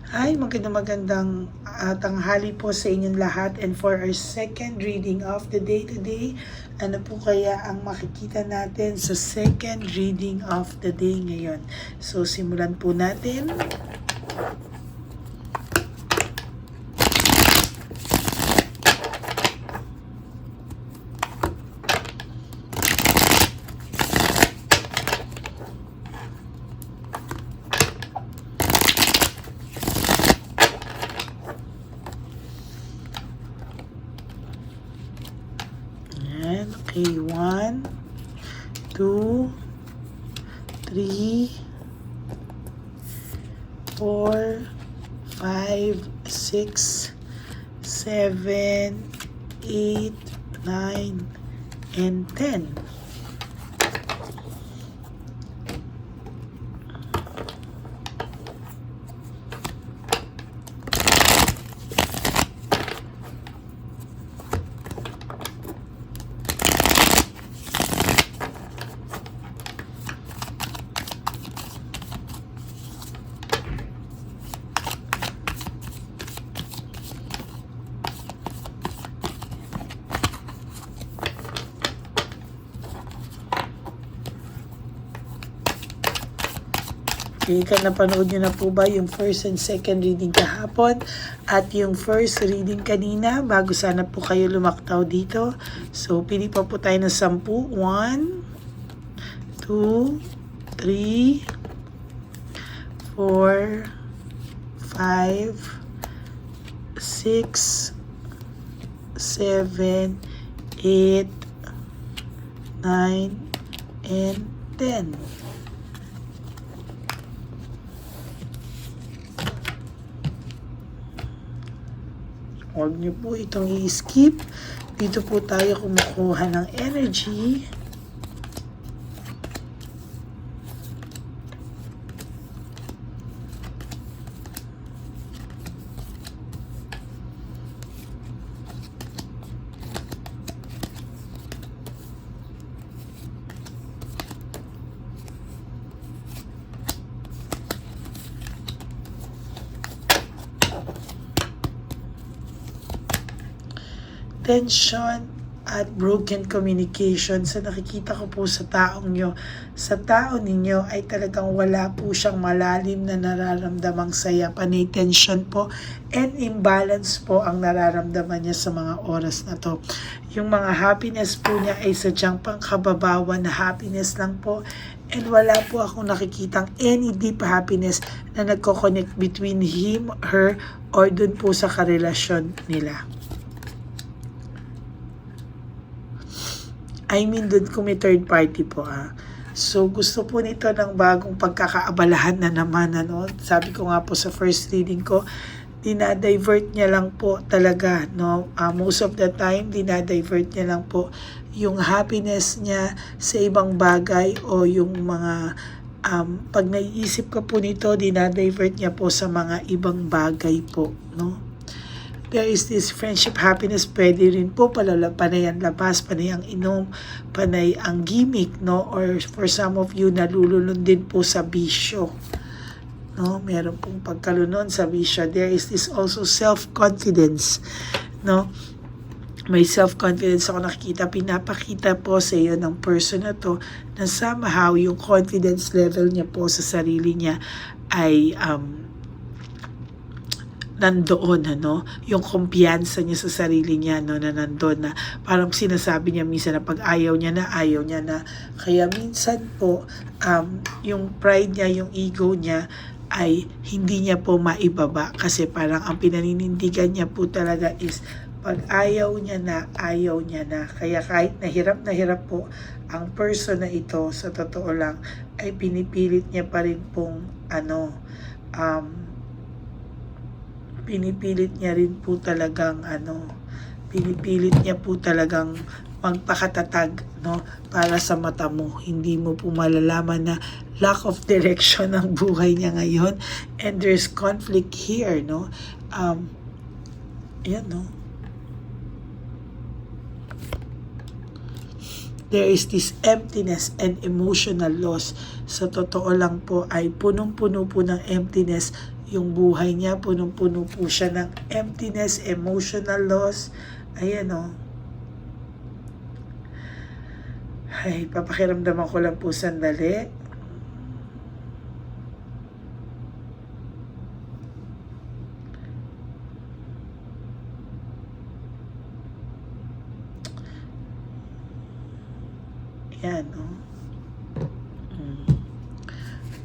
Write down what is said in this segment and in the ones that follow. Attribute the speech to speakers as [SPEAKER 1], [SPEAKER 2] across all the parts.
[SPEAKER 1] Hi, magandang tanghali po sa inyong lahat, and for our second reading of the day today, ano po kaya ang makikita natin sa second reading of the day ngayon? So simulan po natin. Okay, 1, 2, 3, 4, 5, 6, 7, 8, 9, and 10. Okay, napanood nyo na po ba yung first and second reading kahapon at yung first reading kanina bago sana po kayo lumaktaw dito? So, pili pa po tayo ng 10. 1, 2, 3, 4, 5, 6, 7, 8, 9, and 10. Huwag niyo po itong i-skip. Dito po tayo kumukuha ng energy. Tension at broken communication. So nakikita ko po sa taong nyo, sa tao ninyo ay talagang wala po siyang malalim na nararamdamang saya. Panay tension po and imbalance po ang nararamdaman niya sa mga oras na to. Yung mga happiness po niya ay sadyang pangkababawan na happiness lang po, and wala po akong nakikitang any deep happiness na nagko-connect between him, her, or dun po sa karelasyon nila. I mean, doon kung may third party po So, gusto po nito ng bagong pagkakaabalahan na naman. Sabi ko nga po sa first reading ko, dinadivert niya lang po talaga. Most of the time, dinadivert niya lang po yung happiness niya sa ibang bagay o yung mga pag naiisip ka po nito, dinadivert niya po sa mga ibang bagay po. There is this friendship happiness, pwede rin po panay ang labas, panay ang inom, panay ang gimmick, or for some of you, nalulunod din po sa bisyo. Meron pong pagkalunon sa bisyo. There is this also self-confidence. May self-confidence ako nakikita, pinapakita po sa iyo ng person na to na somehow yung confidence level niya po sa sarili niya ay nandoon, yung kumpiyansa niya sa sarili niya, na nandoon na parang sinasabi niya minsan na pag ayaw niya na. Kaya minsan po, yung pride niya, yung ego niya, ay hindi niya po maibaba kasi parang ang pinaninindigan niya po talaga is pag ayaw niya na. Kaya kahit na hirap po ang person na ito, sa totoo lang, ay pinipilit niya pa rin pong pinipilit niya po talagang magpakatatag, para sa mata mo. Hindi mo po malalaman na lack of direction ang buhay niya ngayon, and there's conflict here, there is this emptiness and emotional loss. Sa totoo lang po ay punong-puno po ng emptiness yung buhay niya, punong-puno po siya ng emptiness, emotional loss. Ayan o. Ay, papakiramdaman ko lang po sandali. Yan o.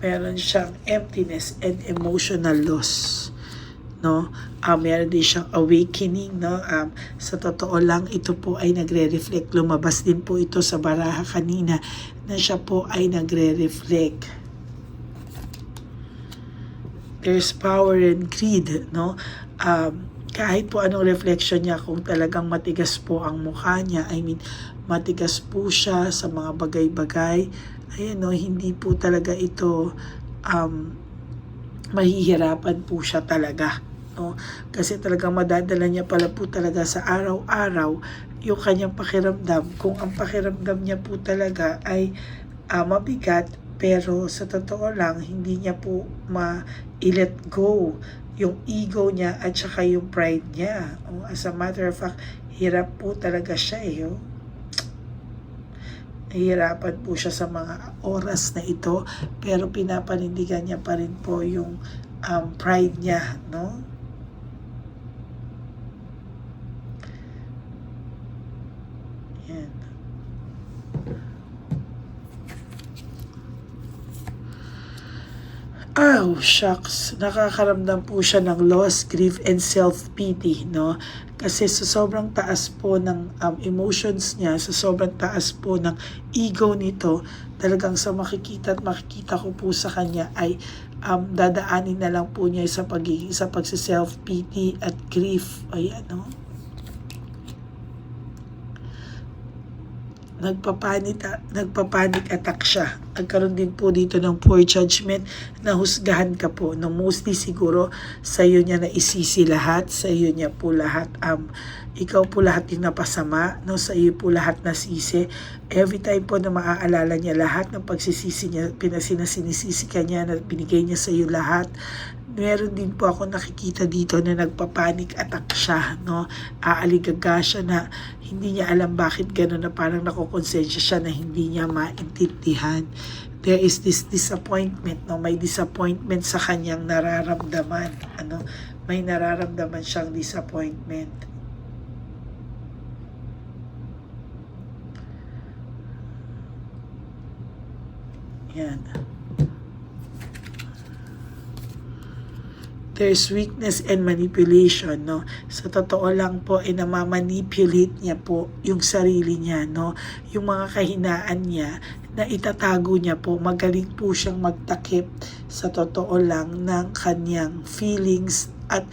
[SPEAKER 1] Meron siyang emptiness and emotional loss, no? Meron din siyang awakening, no? Sa totoo lang, ito po ay nagre-reflect. Lumabas din po ito sa baraha kanina na siya po ay nagre-reflect. There's power and greed, no? Kahit po anong reflection niya, kung talagang matigas po ang mukha niya, matigas po siya sa mga bagay-bagay, ayan no, hindi po talaga ito mahihirapan po siya talaga, no? Kasi talagang madadala niya pala po talaga sa araw-araw yung kanyang pakiramdam. Kung ang pakiramdam niya po talaga ay mabigat, pero sa totoo lang hindi niya po ma-let go yung ego niya at saka yung pride niya. As a matter of fact, hirap po talaga siya Nahihirapan po siya sa mga oras na ito, pero pinapanindigan niya pa rin po yung pride niya, no? Yan. Oh, shucks. Nakakaramdam po siya ng loss, grief, and self-pity, no? Kasi sa sobrang taas po ng emotions niya, sa sobrang taas po ng ego nito, talagang sa makikita ko po sa kanya ay dadaanin na lang po niya sa pagsi-self-pity at grief. Ayan, no? Nagpapanic attack siya. Nagkaroon din po dito ng poor judgment, na husgahan ka po. No, mostly siguro sa iyo niya na isisi lahat, sa iyo niya po lahat, ikaw po lahat yung napasama, no, sa iyo po lahat nasisi. Every time po na maaalala niya lahat ng pagsisisi niya, sinisi ka niya, na binigay niya sa iyo lahat. Meron din po ako nakikita dito na nagpapanic attack siya, no? Aaligaga siya na hindi niya alam bakit gano'n, na parang nakukonsensya siya na hindi niya maintindihan. There is this disappointment, no? May disappointment sa kanyang nararamdaman, ano? May nararamdaman siyang disappointment. Yan. There's weakness and manipulation, no? Sa totoo lang po, namamanipulate niya po yung sarili niya, no? Yung mga kahinaan niya na itatago niya po. Magaling po siyang magtakip sa totoo lang ng kanyang feelings at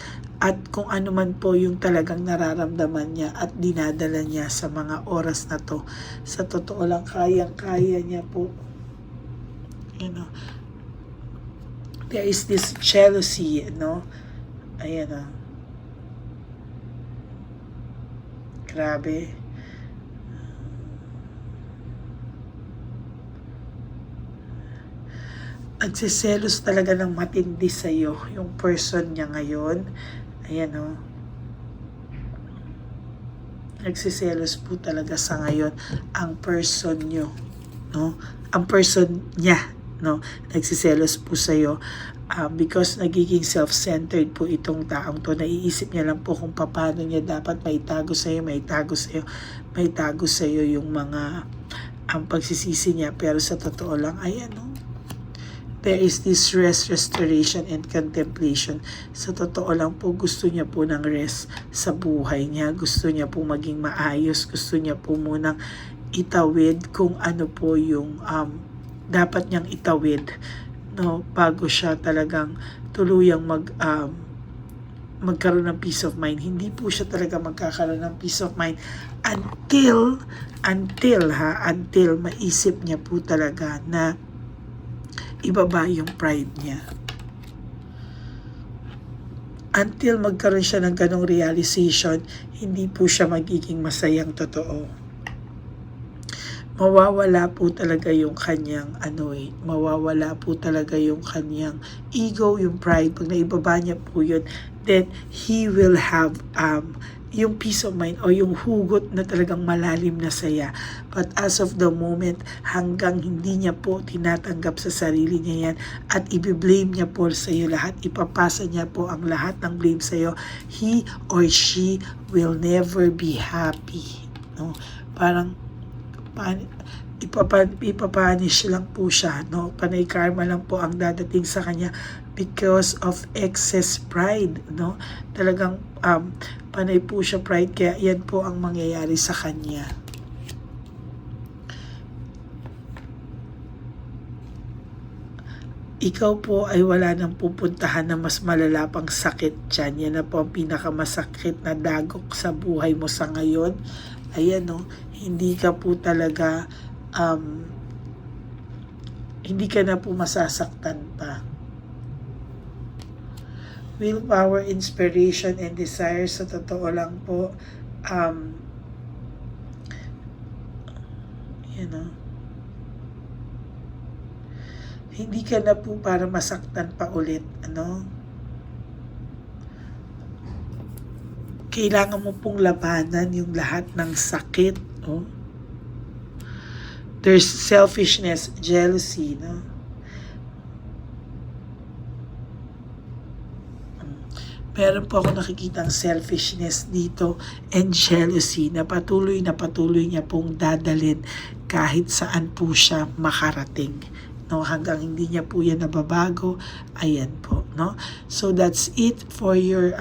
[SPEAKER 1] kung ano man po yung talagang nararamdaman niya at dinadala niya sa mga oras na to. Sa totoo lang, kayang-kaya niya po, there is this jealousy, no? Ayan, grabe. Nagsiselos talaga ng matindi sa'yo yung person niya ngayon. Ayan, nagsiselos po talaga sa ngayon ang person niyo, no? Ang person niya, no? Nagsiselos po sa'yo because nagiging self-centered po itong taong to. Naiisip niya lang po kung paano niya dapat maitago sa'yo yung mga pagsisisi niya. Pero sa totoo lang, ayan, no? There is this rest, restoration, and contemplation. Sa totoo lang po, gusto niya po ng rest sa buhay niya. Gusto niya po maging maayos. Gusto niya po munang itawid kung ano po yung dapat niyang itawid, no, bago siya talagang tuluyang magkaroon ng peace of mind. Hindi po siya talaga magkakaroon ng peace of mind until maisip niya po talaga na ibaba yung pride niya. Until magkaroon siya ng ganong realization, hindi po siya magiging masayang totoo. mawawala po talaga yung kanyang mawawala po talaga yung kanyang ego, yung pride. Pag naibaba niya po yun, then he will have yung peace of mind o yung hugot na talagang malalim na saya. But as of the moment, hanggang hindi niya po tinatanggap sa sarili niya yan at i-blame niya po sa iyo lahat, ipapasa niya po ang lahat ng blame sa iyo, he or she will never be happy. No? Parang ipapanish lang po siya, no? Panay karma lang po ang dadating sa kanya because of excess pride, no? Talagang panay po siya pride, kaya yan po ang mangyayari sa kanya. Ikaw po ay wala nang pupuntahan na mas malala pang sakit dyan. Yan na po ang pinakamasakit na dagok sa buhay mo sa ngayon. Ayan, no? Hindi ka po talaga hindi ka na po masasaktan pa. Willpower, inspiration, and desire, sa totoo lang po, hindi ka na po para masaktan pa ulit, kailangan mo pong labanan yung lahat ng sakit, There's selfishness, jealousy, Meron po ako nakikitang selfishness dito and jealousy na patuloy niya pong dadalhin kahit saan po siya makarating. Hanggang hindi niya po yan nababago. Ayan po. So that's it for your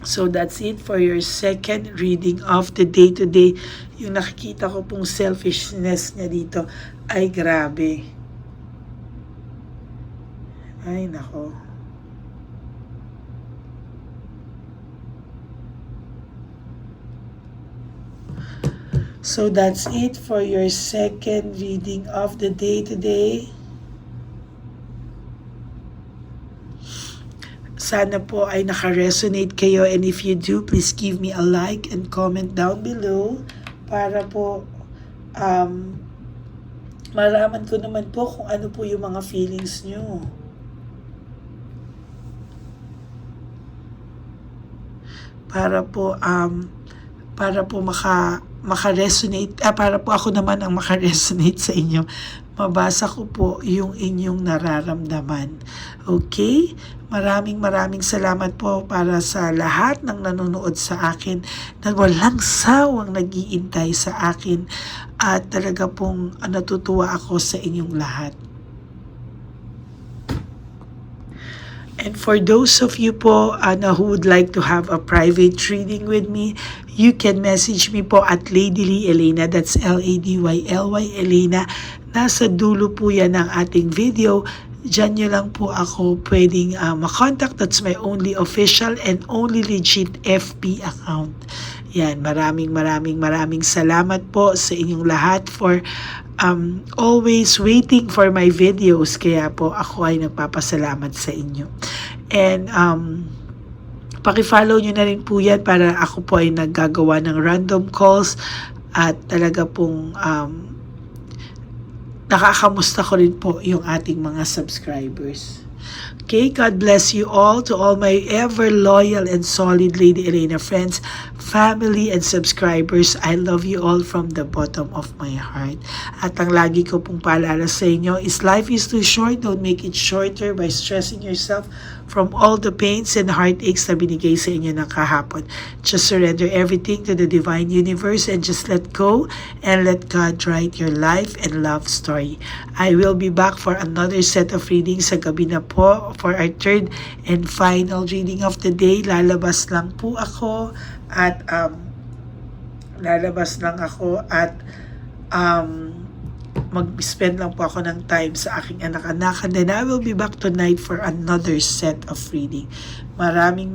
[SPEAKER 1] So that's it for your second reading of the day today. Yung nakikita ko pong selfishness niya dito ay grabe. Ay nako. So that's it for your second reading of the day today. Sana po ay naka-resonate kayo, and if you do, please give me a like and comment down below para po malaman ko naman po kung ano po yung mga feelings nyo. Para po maka-resonate, para po ako naman ang maka-resonate sa inyo. Mabasa ko po yung inyong nararamdaman. Okay? Maraming salamat po para sa lahat ng nanonood sa akin na walang sawang nag-iintay sa akin, at talaga pong natutuwa ako sa inyong lahat. And for those of you po who would like to have a private reading with me, you can message me po at Ladyly Elena. That's LADYLY Elena. Nasa dulo po yan ng ating video. Diyan nyo lang po ako pwedeng makontak. That's my only official and only legit FB account. Yan, maraming salamat po sa inyong lahat for always waiting for my videos. Kaya po ako ay nagpapasalamat sa inyo. And paki-follow nyo na rin po yan para ako po ay naggagawa ng random calls at talaga pong nakakamusta ko rin po yung ating mga subscribers. Okay, God bless you all, to all my ever loyal and solid Lady Elena friends, family and subscribers. I love you all from the bottom of my heart. At ang lagi ko pong paalala sa inyo is life is too short. Don't make it shorter by stressing yourself from all the pains and heartaches na binigay sa inyo ng kahapon. Just surrender everything to the divine universe and just let go and let God write your life and love story. I will be back for another set of readings sa gabi na po for our third and final reading of the day. Lalabas lang ako at mag-spend lang po ako ng time sa aking anak-anak, and then I will be back tonight for another set of reading. Maraming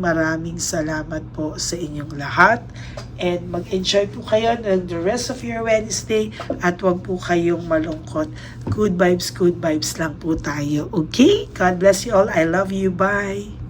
[SPEAKER 1] salamat po sa inyong lahat, and mag-enjoy po kayo ng the rest of your Wednesday, at wag po kayong malungkot. Good vibes lang po tayo. Okay? God bless you all. I love you. Bye!